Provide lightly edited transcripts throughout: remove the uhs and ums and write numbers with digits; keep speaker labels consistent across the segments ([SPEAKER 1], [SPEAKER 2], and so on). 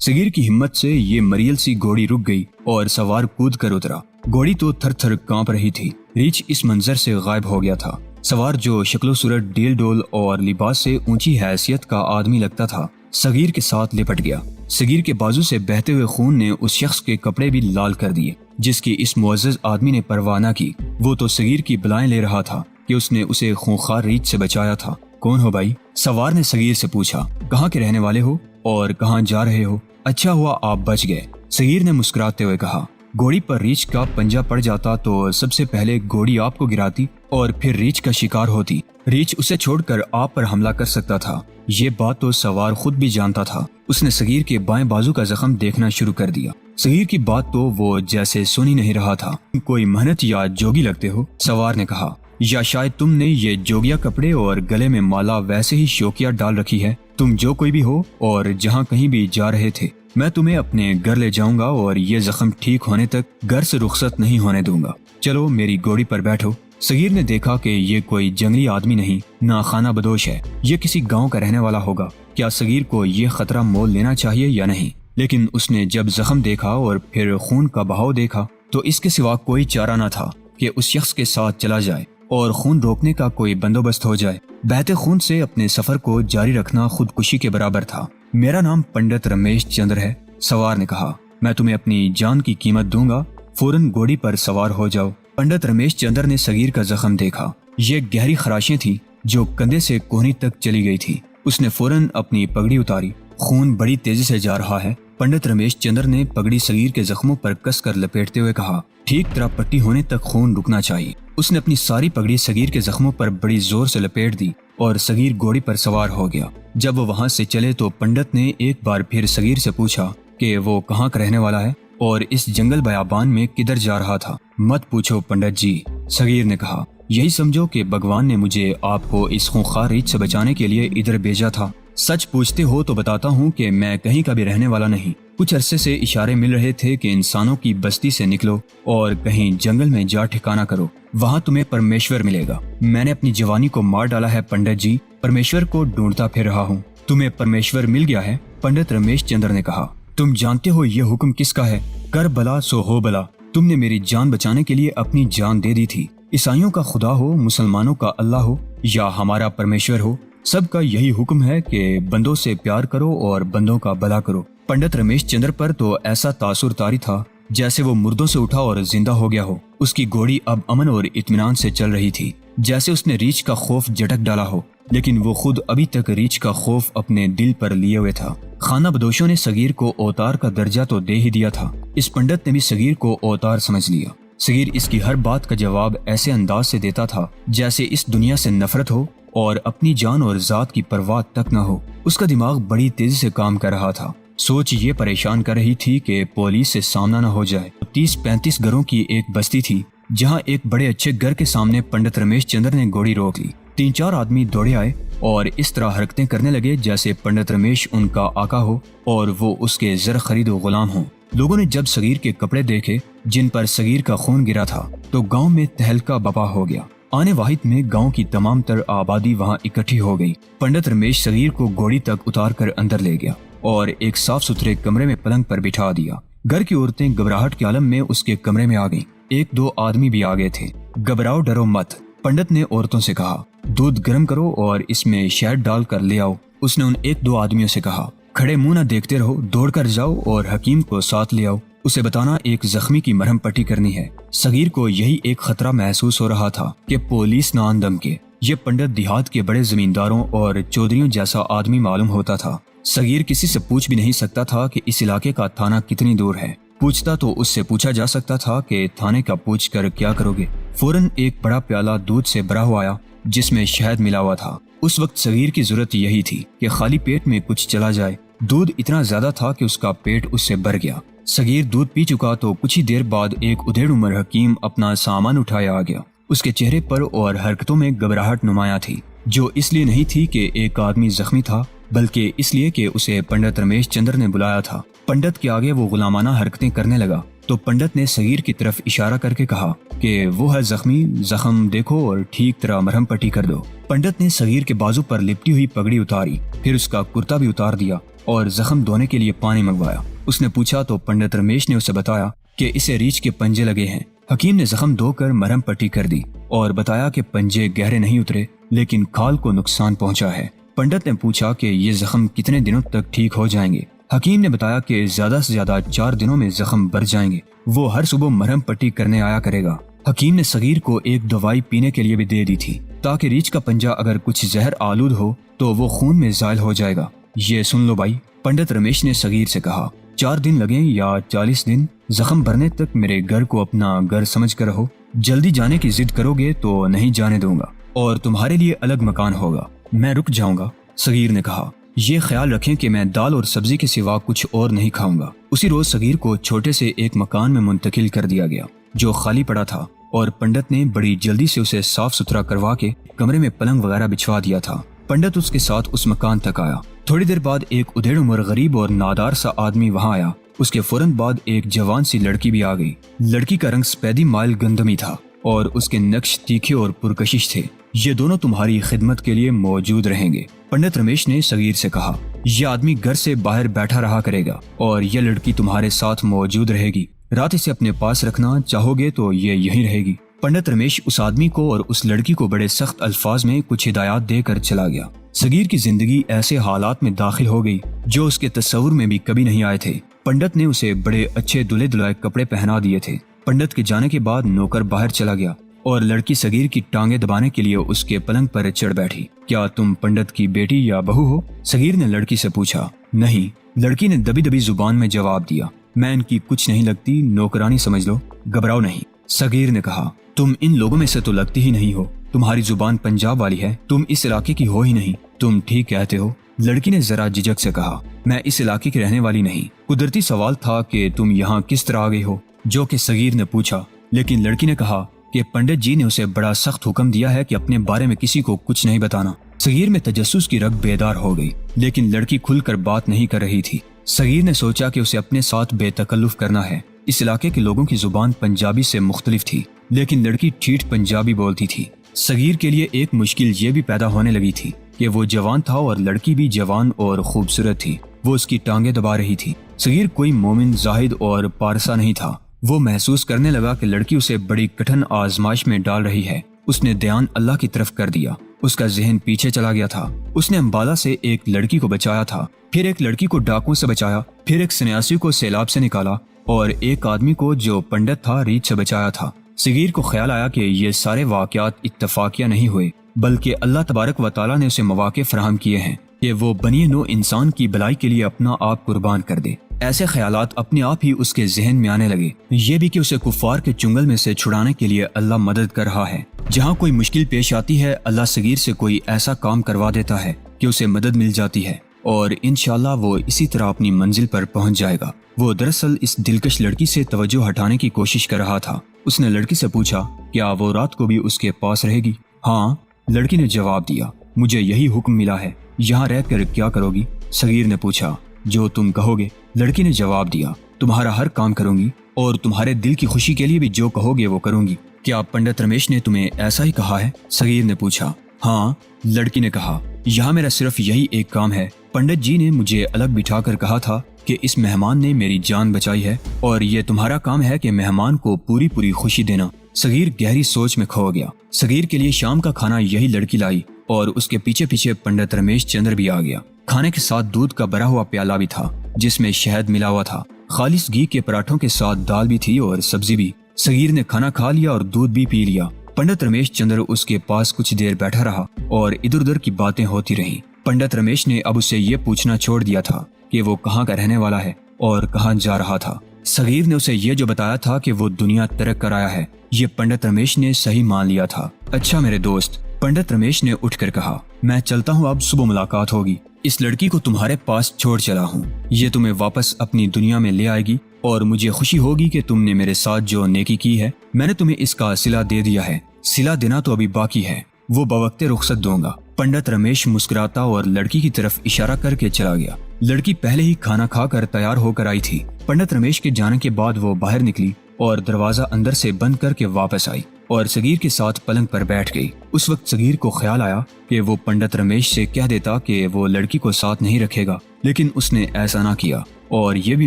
[SPEAKER 1] صغیر کی ہمت سے یہ مریل سی گھوڑی رک گئی اور سوار کود کر اترا۔ گھوڑی تو تھر تھر کانپ رہی تھی۔ ریچھ اس منظر سے غائب ہو گیا تھا۔ سوار جو شکل و صورت ڈیل ڈول اور لباس سے اونچی حیثیت کا آدمی لگتا تھا، صغیر کے ساتھ لپٹ گیا۔ صغیر کے بازو سے بہتے ہوئے خون نے اس شخص کے کپڑے بھی لال کر دیے جس کی اس معزز آدمی نے پرواہ نہ کی۔ وہ تو صغیر کی بلائیں لے رہا تھا کہ اس نے اسے خونخوار ریچھ سے بچایا تھا۔ کون ہو بھائی؟ سوار نے صغیر سے پوچھا۔ کہاں کے رہنے والے ہو اور کہاں جا رہے ہو؟ اچھا ہوا آپ بچ گئے، صغیر نے مسکراتے ہوئے کہا۔ گھوڑی پر ریچھ کا پنجہ پڑ جاتا تو سب سے پہلے گھوڑی آپ کو گراتی اور پھر ریچھ کا شکار ہوتی۔ ریچھ اسے چھوڑ کر آپ پر حملہ کر سکتا تھا، یہ بات تو سوار خود بھی جانتا تھا۔ اس نے صغیر کے بائیں بازو کا زخم دیکھنا شروع کر دیا۔ صغیر کی بات تو وہ جیسے سن ہی نہیں رہا تھا۔ کوئی مہنت یا جوگی لگتے ہو، سوار نے کہا، یا شاید تم نے یہ جوگیا کپڑے اور گلے میں مالا ویسے ہی شوقیہ ڈال رکھی ہے۔ تم جو کوئی بھی ہو اور جہاں کہیں بھی جا رہے تھے، میں تمہیں اپنے گھر لے جاؤں گا اور یہ زخم ٹھیک ہونے تک گھر سے رخصت نہیں ہونے دوں گا۔ چلو میری گھوڑی پر بیٹھو۔ صغیر نے دیکھا کہ یہ کوئی جنگلی آدمی نہیں، نہ خانہ بدوش ہے، یہ کسی گاؤں کا رہنے والا ہوگا۔ کیا صغیر کو یہ خطرہ مول لینا چاہیے یا نہیں؟ لیکن اس نے جب زخم دیکھا اور پھر خون کا بہاؤ دیکھا تو اس کے سوا کوئی چارہ نہ تھا کہ اس شخص کے ساتھ چلا جائے اور خون روکنے کا کوئی بندوبست ہو جائے۔ بہتے خون سے اپنے سفر کو جاری رکھنا خودکشی کے برابر تھا۔ میرا نام پنڈت رمیش چندر ہے، سوار نے کہا۔ میں تمہیں اپنی جان کی قیمت دوں گا، فوراً گھوڑی پر سوار ہو جاؤ۔ پنڈت رمیش چندر نے صغیر کا زخم دیکھا۔ یہ گہری خراشیں تھیں جو کندھے سے کوہنی تک چلی گئی تھی۔ اس نے فوراً اپنی پگڑی اتاری۔ خون بڑی تیزی سے جا رہا ہے۔ پنڈت رمیش چندر نے پگڑی صغیر کے زخموں پر کس کر لپیٹتے ہوئے کہا، ٹھیک طرح پٹی ہونے تک خون رکنا چاہیے۔ اس نے اپنی ساری پگڑی صغیر کے زخموں پر بڑی زور سے لپیٹ دی اور صغیر گھوڑی پر سوار ہو گیا۔ جب وہ وہاں سے چلے تو پنڈت نے ایک بار پھر صغیر سے پوچھا کہ وہ کہاں کا رہنے والا ہے اور اس جنگل بیابان میں کدھر جا رہا تھا۔ مت پوچھو پنڈت جی، صغیر نے کہا، یہی سمجھو کہ بھگوان نے مجھے آپ کو اس خونخوار ریچھ سے بچانے کے لیے ادھر بھیجا تھا۔ سچ پوچھتے ہو تو بتاتا ہوں کہ میں کہیں کا بھی رہنے والا نہیں۔ کچھ عرصے سے اشارے مل رہے تھے کہ انسانوں کی بستی سے نکلو اور کہیں جنگل میں جا ٹھکانہ کرو، وہاں تمہیں پرمیشور ملے گا۔ میں نے اپنی جوانی کو مار ڈالا ہے پنڈت جی، پرمیشور کو ڈھونڈتا پھر رہا ہوں۔ تمہیں پرمیشور مل گیا ہے؟ پنڈت رمیش چندر نے کہا۔ تم جانتے ہو یہ حکم کس کا ہے؟ کر بلا سو ہو بلا۔ تم نے میری جان بچانے کے لیے اپنی جان دے دی تھی۔ عیسائیوں کا خدا ہو، مسلمانوں کا اللہ ہو یا ہمارا پرمیشور ہو، سب کا یہی حکم ہے کہ بندوں سے پیار کرو اور بندوں کا بھلا کرو۔ پنڈت رمیش چندر پر تو ایسا تاثر طاری تھا جیسے وہ مردوں سے اٹھا اور زندہ ہو گیا ہو۔ اس کی گھوڑی اب امن اور اطمینان سے چل رہی تھی، جیسے اس نے ریچھ کا خوف جھٹک ڈالا ہو، لیکن وہ خود ابھی تک ریچھ کا خوف اپنے دل پر لیے ہوئے تھا۔ خانہ بدوشوں نے صغیر کو اوتار کا درجہ تو دے ہی دیا تھا، اس پنڈت نے بھی صغیر کو اوتار سمجھ لیا۔ صغیر اس کی ہر بات کا جواب ایسے انداز سے دیتا تھا جیسے اس دنیا سے نفرت ہو اور اپنی جان اور ذات کی پرواہ تک نہ ہو۔ اس کا دماغ بڑی تیزی سے کام کر رہا تھا۔ سوچ یہ پریشان کر رہی تھی کہ پولیس سے سامنا نہ ہو جائے۔ 30-35 گھروں کی ایک بستی تھی جہاں ایک بڑے اچھے گھر کے سامنے پنڈت رمیش چندر نے گھوڑی روک لی۔ 3-4 آدمی دوڑے آئے اور اس طرح حرکتیں کرنے لگے جیسے پنڈت رمیش ان کا آقا ہو اور وہ اس کے زر خرید و غلام ہوں۔ لوگوں نے جب صغیر کے کپڑے دیکھے جن پر صغیر کا خون گرا تھا تو گاؤں میں تہلکہ بپا ہو گیا۔ آنے واحد میں گاؤں کی تمام تر آبادی وہاں اکٹھی ہو گئی۔ پنڈت رمیش صغیر کو گھوڑی تک اتار کر اندر لے گیا اور ایک صاف ستھرے کمرے میں پلنگ پر بٹھا دیا۔ گھر کی عورتیں گھبراہٹ کے عالم میں اس کے کمرے میں آ گئیں۔ 1-2 آدمی بھی آ گئے تھے۔ گھبراؤ ڈرو مت، پنڈت نے عورتوں سے کہا۔ دودھ گرم کرو اور اس میں شہد ڈال کر لے آؤ، اس نے ان 1-2 آدمیوں سے کہا۔ کھڑے منہ نہ دیکھتے رہو، دوڑ کر جاؤ اور حکیم کو ساتھ لے آؤ، اسے بتانا ایک زخمی کی مرہم پٹی کرنی ہے۔ صغیر کو یہی ایک خطرہ محسوس ہو رہا تھا کہ پولیس نہ آن دم کے۔ یہ پنڈت دیہات کے بڑے زمینداروں اور چودھریوں جیسا آدمی معلوم ہوتا تھا۔ صغیر کسی سے پوچھ بھی نہیں سکتا تھا کہ اس علاقے کا تھانہ کتنی دور ہے۔ پوچھتا تو اس سے پوچھا جا سکتا تھا کہ تھانے کا پوچھ کر کیا کرو گے۔ فوراً ایک بڑا پیالہ دودھ سے بھرا ہوا آیا جس میں شہد ملا ہوا تھا۔ اس وقت صغیر کی ضرورت یہی تھی کہ خالی پیٹ میں کچھ چلا جائے۔ دودھ اتنا زیادہ تھا کہ اس کا پیٹ اس سے بھر گیا۔ صغیر دودھ پی چکا تو کچھ ہی دیر بعد ایک ادھیڑ عمر حکیم اپنا سامان اٹھایا آ گیا۔ اس کے چہرے پر اور حرکتوں میں گھبراہٹ نمایاں تھی، جو اس لیے نہیں تھی کہ ایک آدمی زخمی تھا بلکہ اس لیے کہ اسے پنڈت رمیش چندر نے بلایا تھا۔ پنڈت کے آگے وہ غلامانہ حرکتیں کرنے لگا تو پنڈت نے صغیر کی طرف اشارہ کر کے کہا کہ وہ ہے زخمی، زخم دیکھو اور ٹھیک طرح مرہم پٹی کر دو۔ پنڈت نے صغیر کے بازو پر لپٹی ہوئی پگڑی اتاری، پھر اس کا کرتا بھی اتار دیا اور زخم دھونے کے لیے پانی منگوایا۔ اس نے پوچھا تو پنڈت رمیش نے اسے بتایا کہ اسے ریچھ کے پنجے لگے ہیں۔ حکیم نے زخم دھو کر مرہم پٹی کر دی اور بتایا کہ پنجے گہرے نہیں اترے لیکن کھال کو نقصان پہنچا ہے۔ پنڈت نے پوچھا کہ یہ زخم کتنے دنوں تک ٹھیک ہو جائیں گے؟ حکیم نے بتایا کہ زیادہ سے زیادہ 4 دنوں میں زخم بھر جائیں گے۔ وہ ہر صبح مرہم پٹی کرنے آیا کرے گا۔ حکیم نے صغیر کو ایک دوائی پینے کے لیے بھی دے دی تھی تاکہ ریچھ کا پنجہ اگر کچھ زہر آلود ہو تو وہ خون میں زائل ہو جائے گا۔ یہ سن لو بھائی، پنڈت رمیش نے صغیر سے کہا، 4 دن لگیں یا 40 دن، زخم بھرنے تک میرے گھر کو اپنا گھر سمجھ کر رہو۔ جلدی جانے کی ضد کرو گے تو نہیں جانے دوں گا اور تمہارے لیے الگ مکان ہوگا، میں رک جاؤں گا۔ صغیر نے کہا، یہ خیال رکھیں کہ میں دال اور سبزی کے سوا کچھ اور نہیں کھاؤں گا۔ اسی روز صغیر کو چھوٹے سے ایک مکان میں منتقل کر دیا گیا جو خالی پڑا تھا، اور پنڈت نے بڑی جلدی سے اسے صاف ستھرا کروا کے کمرے میں پلنگ وغیرہ بچھوا دیا تھا۔ پنڈت اس کے ساتھ اس مکان تک آیا۔ تھوڑی دیر بعد ایک ادھیڑ عمر غریب اور نادار سا آدمی وہاں آیا۔ اس کے فوراً بعد ایک جوان سی لڑکی بھی آ گئی۔ لڑکی کا رنگ سفیدی مائل گندمی تھا اور اس کے نقش تیکھے اور پرکشش تھے۔ یہ دونوں تمہاری خدمت کے لیے موجود رہیں گے۔ پنڈت رمیش نے صغیر سے کہا، یہ آدمی گھر سے باہر بیٹھا رہا کرے گا اور یہ لڑکی تمہارے ساتھ موجود رہے گی۔ رات اسے اپنے پاس رکھنا چاہو گے تو یہ یہیں رہے گی۔ پنڈت رمیش اس آدمی کو اور اس لڑکی کو بڑے سخت الفاظ میں کچھ ہدایات دے کر چلا گیا۔ صغیر کی زندگی ایسے حالات میں داخل ہو گئی جو اس کے تصور میں بھی کبھی نہیں آئے تھے۔ پنڈت نے اسے بڑے اچھے دلہے دلائے کپڑے پہنا دیے تھے۔ پنڈت کے جانے کے بعد نوکر باہر چلا گیا اور لڑکی صغیر کی ٹانگیں دبانے کے لیے اس کے پلنگ پر چڑھ بیٹھی۔ کیا تم پنڈت کی بیٹی یا بہو ہو؟ صغیر نے لڑکی سے پوچھا۔ نہیں، لڑکی نے دبی دبی زبان میں جواب دیا، میں ان کی کچھ نہیں لگتی، نوکرانی سمجھ لو، گھبراؤ نہیں۔ صغیر نے کہا، تم ان لوگوں میں سے تو لگتی ہی نہیں ہو، تمہاری زبان پنجاب والی ہے، تم اس علاقے کی ہو ہی نہیں۔ تم ٹھیک کہتے ہو، لڑکی نے ذرا جھجک سے کہا، میں اس علاقے کی رہنے والی نہیں۔ قدرتی سوال تھا کہ تم یہاں کس طرح آ گئی ہو، جو کہ صغیر نے پوچھا، لیکن لڑکی نے کہا کہ پنڈت جی نے اسے بڑا سخت حکم دیا ہے کہ اپنے بارے میں کسی کو کچھ نہیں بتانا۔ صغیر میں تجسس کی رگ بیدار ہو گئی، لیکن لڑکی کھل کر بات نہیں کر رہی تھی۔ صغیر نے سوچا کہ اسے اپنے ساتھ بے تکلف کرنا ہے۔ اس علاقے کے لوگوں کی زبان پنجابی سے مختلف تھی، لیکن لڑکی ٹھیٹھ پنجابی بولتی تھی۔ صغیر کے لیے ایک مشکل یہ بھی پیدا ہونے لگی تھی کہ وہ جوان تھا اور لڑکی بھی جوان اور خوبصورت تھی۔ وہ اس کی ٹانگیں دبا رہی تھی۔ صغیر کوئی مومن، زاہد اور پارسا نہیں تھا۔ وہ محسوس کرنے لگا کہ لڑکی اسے بڑی کٹھن آزمائش میں ڈال رہی ہے۔ اس نے دھیان اللہ کی طرف کر دیا۔ اس کا ذہن پیچھے چلا گیا تھا۔ اس نے امبالہ سے ایک لڑکی کو بچایا تھا، پھر ایک لڑکی کو ڈاکوں سے بچایا، پھر ایک سنیاسی کو سیلاب سے نکالا اور ایک آدمی کو جو پنڈت تھا ریچھ سے بچایا تھا۔ صغیر کو خیال آیا کہ یہ سارے واقعات اتفاقیہ نہیں ہوئے، بلکہ اللہ تبارک و تعالیٰ نے اسے مواقع فراہم کیے ہیں کہ وہ بنی نوع انسان کی بھلائی کے لیے اپنا آپ قربان کر دے۔ ایسے خیالات اپنے آپ ہی اس کے ذہن میں آنے لگے، یہ بھی کہ اسے کفار کے چنگل میں سے چھڑانے کے لیے اللہ مدد کر رہا ہے۔ جہاں کوئی مشکل پیش آتی ہے، اللہ صغیر سے کوئی ایسا کام کروا دیتا ہے کہ اسے مدد مل جاتی ہے اور انشاءاللہ وہ اسی طرح اپنی منزل پر پہنچ جائے گا۔ وہ دراصل اس دلکش لڑکی سے توجہ ہٹانے کی کوشش کر رہا تھا۔ اس نے لڑکی سے پوچھا، کیا وہ رات کو بھی اس کے پاس رہے گی؟ ہاں، لڑکی نے جواب دیا، مجھے یہی حکم ملا ہے۔ یہاں رہ کر کیا کرو گی؟ صغیر نے پوچھا۔ جو تم کہو گے، لڑکی نے جواب دیا، تمہارا ہر کام کروں گی اور تمہارے دل کی خوشی کے لیے بھی جو کہو گے وہ کروں گی۔ کیا پنڈت رمیش نے تمہیں ایسا ہی کہا ہے؟ صغیر نے پوچھا۔ ہاں، لڑکی نے کہا، یہاں میرا صرف یہی ایک کام ہے۔ پنڈت جی نے مجھے الگ بٹھا کر کہا تھا کہ اس مہمان نے میری جان بچائی ہے اور یہ تمہارا کام ہے کہ مہمان کو پوری پوری خوشی دینا۔ صغیر گہری سوچ میں کھو گیا۔ صغیر کے لیے شام کا کھانا یہی لڑکی لائی اور اس کے پیچھے پیچھے پنڈت رمیش چندر بھی آ گیا۔ کھانے کے ساتھ دودھ کا بھرا ہوا پیالہ بھی تھا جس میں شہد ملا ہوا تھا۔ خالص گھی کے پراٹھوں کے ساتھ دال بھی تھی اور سبزی بھی۔ صغیر نے کھانا کھا لیا اور دودھ بھی پی لیا۔ پنڈت رمیش چندر اس کے پاس کچھ دیر بیٹھا رہا اور ادھر ادھر کی باتیں ہوتی رہیں۔ پنڈت رمیش نے اب اسے یہ پوچھنا چھوڑ دیا تھا کہ وہ کہاں کا رہنے والا ہے اور کہاں جا رہا تھا۔ صغیر نے اسے یہ جو بتایا تھا کہ وہ دنیا ترک کر آیا ہے، یہ پنڈت رمیش نے صحیح مان لیا تھا۔ اچھا میرے دوست، پنڈت رمیش نے اٹھ کر کہا، میں چلتا ہوں، اب صبح ملاقات ہوگی۔ اس لڑکی کو تمہارے پاس چھوڑ چلا ہوں، یہ تمہیں واپس اپنی دنیا میں لے آئے گی اور مجھے خوشی ہوگی کہ تم نے میرے ساتھ جو نیکی کی ہے میں نے تمہیں اس کا صلہ دے دیا ہے۔ صلہ دینا تو ابھی باقی ہے، وہ بوقت رخصت دوں گا۔ پنڈت رمیش مسکراتا اور لڑکی کی طرف اشارہ کر کے چلا گیا۔ لڑکی پہلے ہی کھانا کھا کر تیار ہو کر آئی تھی۔ پنڈت رمیش کے جانے کے بعد وہ باہر نکلی اور دروازہ اندر سے بند کر کے واپس آئی اور صغیر کے ساتھ پلنگ پر بیٹھ گئی۔ اس وقت صغیر کو خیال آیا کہ وہ پنڈت رمیش سے کہہ دیتا کہ وہ لڑکی کو ساتھ نہیں رکھے گا، لیکن اس نے ایسا نہ کیا اور یہ بھی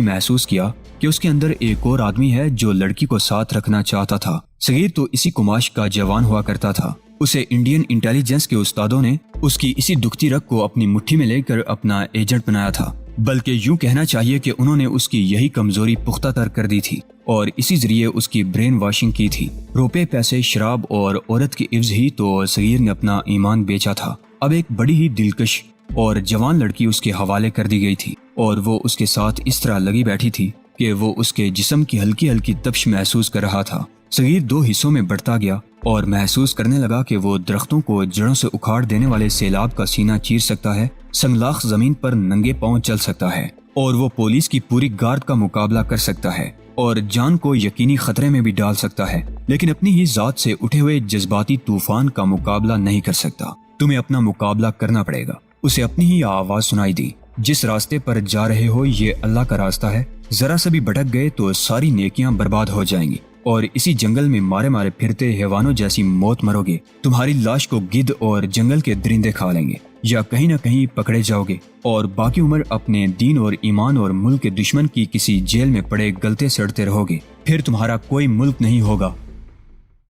[SPEAKER 1] محسوس کیا کہ اس کے اندر ایک اور آدمی ہے جو لڑکی کو ساتھ رکھنا چاہتا تھا۔ صغیر تو اسی کماش کا جوان ہوا کرتا تھا۔ اسے انڈین انٹیلیجنس کے استادوں نے اس کی اسی دکھتی رگ کو اپنی مٹھی میں لے کر اپنا ایجنٹ بنایا تھا، بلکہ یوں کہنا چاہیے کہ انہوں نے اس کی یہی کمزوری پختہ تر کر دی تھی اور اسی ذریعے اس کی برین واشنگ کی تھی۔ روپے، پیسے، شراب اور عورت کی عوض ہی تو صغیر نے اپنا ایمان بیچا تھا۔ اب ایک بڑی ہی دلکش اور جوان لڑکی اس کے حوالے کر دی گئی تھی اور وہ اس کے ساتھ اس طرح لگی بیٹھی تھی کہ وہ اس کے جسم کی ہلکی ہلکی تپش محسوس کر رہا تھا۔ صغیر دو حصوں میں بڑھتا گیا اور محسوس کرنے لگا کہ وہ درختوں کو جڑوں سے اکھاڑ دینے والے سیلاب کا سینہ چیر سکتا ہے، سنگلاخ زمین پر ننگے پاؤں چل سکتا ہے اور وہ پولیس کی پوری گارد کا مقابلہ کر سکتا ہے اور جان کو یقینی خطرے میں بھی ڈال سکتا ہے، لیکن اپنی ہی ذات سے اٹھے ہوئے جذباتی طوفان کا مقابلہ نہیں کر سکتا۔ تمہیں اپنا مقابلہ کرنا پڑے گا۔ اسے اپنی ہی آواز سنائی دی، جس راستے پر جا رہے ہو یہ اللہ کا راستہ ہے، ذرا سا بھی بھٹک گئے تو ساری نیکیاں برباد ہو جائیں گی اور اسی جنگل میں مارے مارے پھرتے حیوانوں جیسی موت مرو گے۔ تمہاری لاش کو گدھ اور جنگل کے درندے کھا لیں گے یا کہیں نہ کہیں پکڑے جاؤ گے اور باقی عمر اپنے دین اور ایمان اور ملک کے دشمن کی کسی جیل میں پڑے گلتے سڑتے رہو گے۔ پھر تمہارا کوئی ملک نہیں ہوگا